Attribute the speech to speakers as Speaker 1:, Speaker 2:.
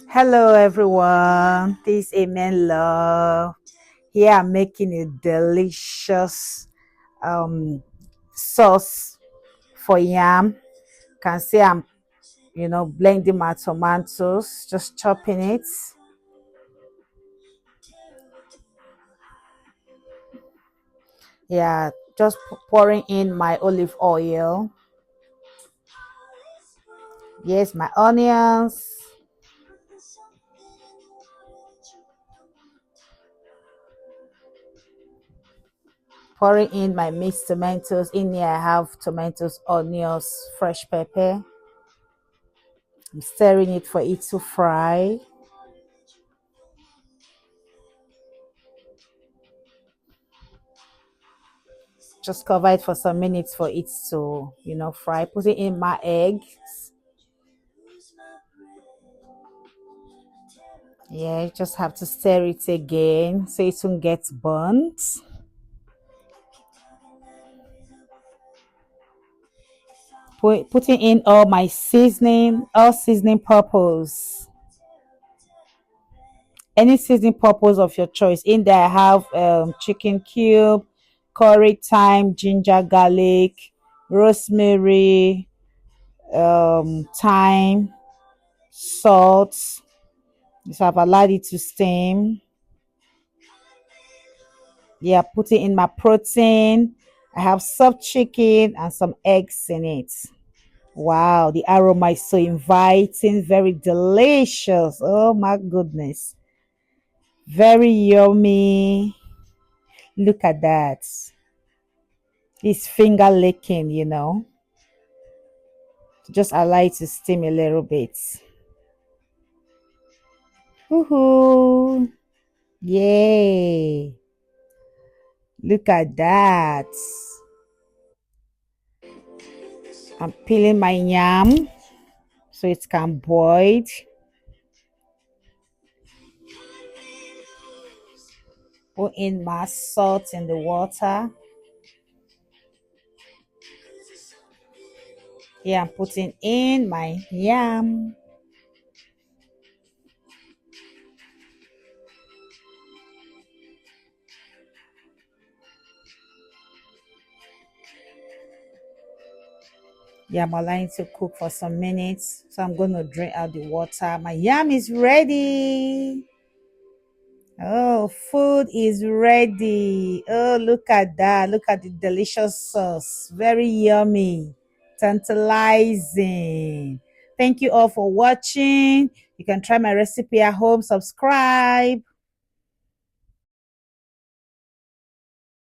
Speaker 1: Hello everyone, this is Amen Love. Here I'm making a delicious um sauce for yam. Can see I'm blending my tomatoes, just chopping it. Yeah, just pouring in my olive oil. Yes, my onions. Pouring in my mixed tomatoes. In here I have tomatoes, onions, fresh pepper. I'm stirring it for it to fry. Just cover it for some minutes for it to fry. Put it in my eggs. Yeah, you just have to stir it again so it won't get burnt. Putting in all my seasoning, all seasoning purpose, any seasoning purpose of your choice. In there I have chicken cube, curry, thyme, ginger, garlic, rosemary, thyme, salt. So I've allowed it to steam. Yeah, putting in my protein. I have soft chicken and some eggs in it. Wow, the aroma is so inviting, very delicious. Oh my goodness. Very yummy. Look at that. It's finger licking. Just allow it to steam a little bit. Woohoo. Yay. Look at that. I'm peeling my yam so it can boil. Put in my salt in the water. Here I'm putting in my yam. Yeah, I'm allowing it to cook for some minutes. So I'm going to drain out the water. My yam is ready. Oh, food is ready. Oh, look at that. Look at the delicious sauce. Very yummy. Tantalizing. Thank you all for watching. You can try my recipe at home. Subscribe.